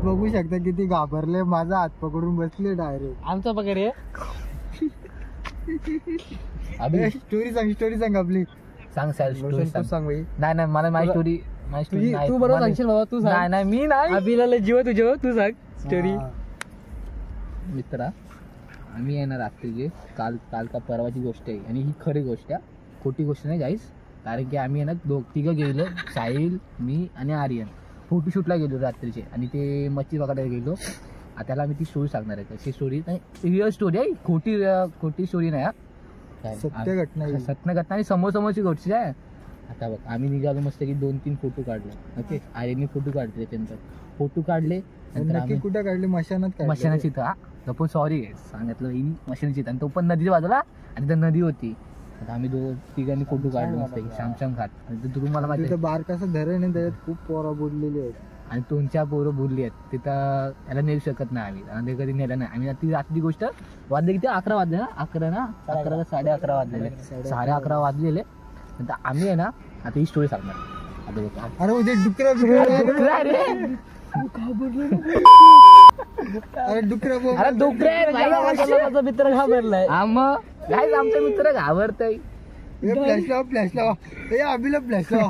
बघू शकता किती घाबरले, माझा हात पकडून बसले डायरेक्ट. आमचा पगार आहे. स्टोरी सांग आपली. सांग स्टोरी सांग भाई. नाही मला माझी स्टोरी तू बरोबर सांगशील बाबा. तू सांग. नाही मी नाही. अभिला जीव तुझ्या, तू सांग स्टोरी. मित्रा, आम्ही आहे ना रात्रीचे काल का परवाची गोष्ट आहे आणि ही खरी गोष्ट आहे, खोटी गोष्ट नाही गाईस. कारण की आम्ही आहे ना तिघं गेलो, साहिल, मी आणि आर्यन फोटोशूटला गेलो रात्रीचे आणि ते मच्छी पकडायला गेलो. त्याला आम्ही ती स्टोरी सांगणार आहे. तशी स्टोरी नाही, रिअल स्टोरी आहे, खोटी स्टोरी नाही. सत्य घटना आणि समोरची गोष्ट आहे. आता बघ, आम्ही निघालो मस्त की 2-3 फोटो काढले. ओके, आर्यनने फोटो काढले, त्यानंतर फोटो काढले. नक्की कुठे काढले? मशानाची पण सॉरी सांगितलं मशानाची, आणि तो पण नदीच्या बाजूला आणि तर नदी होती. आता आम्ही तिघांनी फोटो काढले मस्त शामशाम घाट. आणि तुम्हाला माहिती बारकाचं धरण आहे, त्याच्यात खूप पोरं बुडलेली आहेत आणि 2-4 पोरं बुडली आहेत तिथं. याला नेऊ शकत नाही आम्ही, आणि कधी नेलं नाही आम्ही. ती रात्री गोष्ट वाजले किती? 11 वाजले ना? 11 का 11:30 वाजलेले, 11:30 वाजलेले. नंतर आम्ही आहे ना आता ही स्टोरी सांगणार. आता बघा, अरे उद्या डुकरा मित्र घाबरलाय. आमचा मित्र घाबरतय. फ्लॅश लावा अभिला फ्लॅश लावा.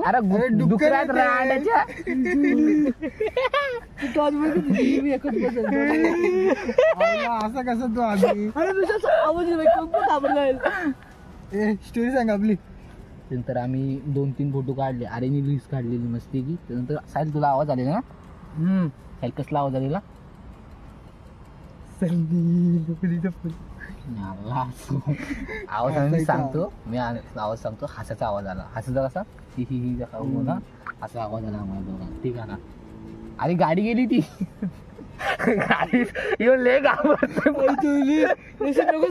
अरे डुकरा रांडाच्या असं कसं तू अभि? स्टोरी सांग आपली. नंतर आम्ही 2-3 फोटो काढले. आर्यनने रील्स काढलेली मस्ती की. त्यानंतर साहिल, तुला आवाज आलेला ना? साहिल, कसला आवाज आलेला? आवाज मी सांगतो, आवाज सांगतो. हसाचा आवाज आला. हसाचा कसा? ही ना असा आवाज आला आम्हाला दोघांना. ठीक आहे ना? अरे गाडी गेली ती. गाडी येऊन लय घाबरते.